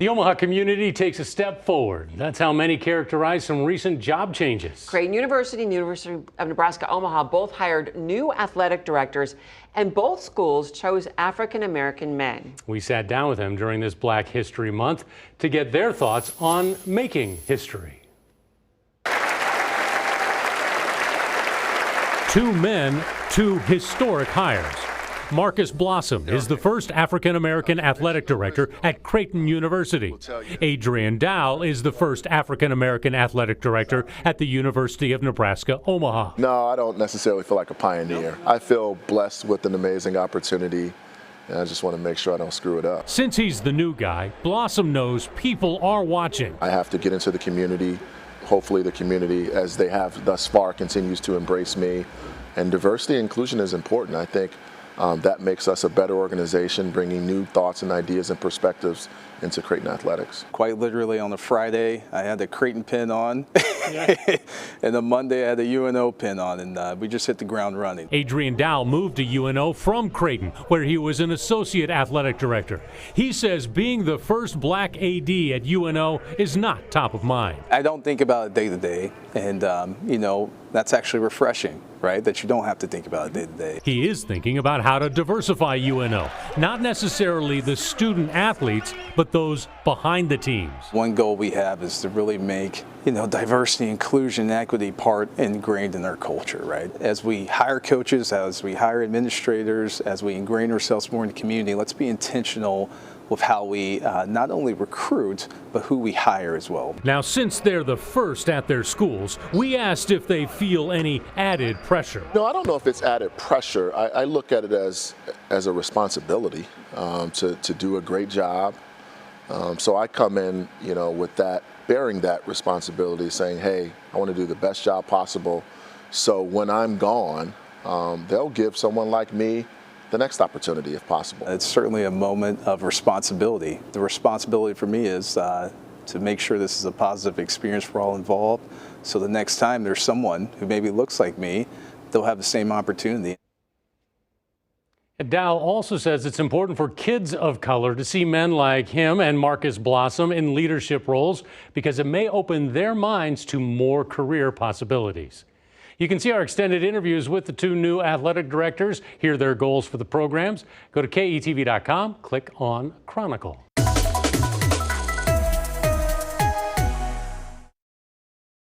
The Omaha community takes a step forward. That's how many characterize some recent job changes. Creighton University and University of Nebraska Omaha both hired new athletic directors, and both schools chose African American men. We sat down with them during this Black History Month to get their thoughts on making history. Two men, two historic hires. Marcus Blossom is the first African-American athletic director at Creighton University. Adrian Dowell is the first African-American athletic director at the University of Nebraska, Omaha. No, I don't necessarily feel like a pioneer. I feel blessed with an amazing opportunity, and I just want to make sure I don't screw it up. Since he's the new guy, Blossom knows people are watching. I have to get into the community. Hopefully the community, as they have thus far, continues to embrace me. And diversity and inclusion is important. I think that makes us a better organization, bringing new thoughts and ideas and perspectives into Creighton athletics. Quite literally on a Friday, I had the Creighton pin on, and on Monday I had the UNO pin on, and we just hit the ground running. Adrian Dowell moved to UNO from Creighton, where he was an associate athletic director. He says being the first black AD at UNO is not top of mind. I don't think about it day to day, and that's actually refreshing, right? That you don't have to think about it day to day. He is thinking about how to diversify UNO, not necessarily the student athletes, but those behind the teams. One goal we have is to really make, diversity, inclusion, equity part ingrained in our culture, right? As we hire coaches, as we hire administrators, as we ingrain ourselves more in the community, let's be intentional with how we not only recruit, but who we hire as well. Now, since they're the first at their schools, we asked if they feel any added pressure. No, I don't know if it's added pressure. I look at it as a responsibility to do a great job. So I come in, with that, bearing that responsibility, saying, hey, I want to do the best job possible. So when I'm gone, they'll give someone like me the next opportunity if possible. It's certainly a moment of responsibility. The responsibility for me is to make sure this is a positive experience for all involved. So the next time there's someone who maybe looks like me, they'll have the same opportunity. Dowell also says it's important for kids of color to see men like him and Marcus Blossom in leadership roles because it may open their minds to more career possibilities. You can see our extended interviews with the two new athletic directors, hear their goals for the programs. Go to KETV.com, click on Chronicle.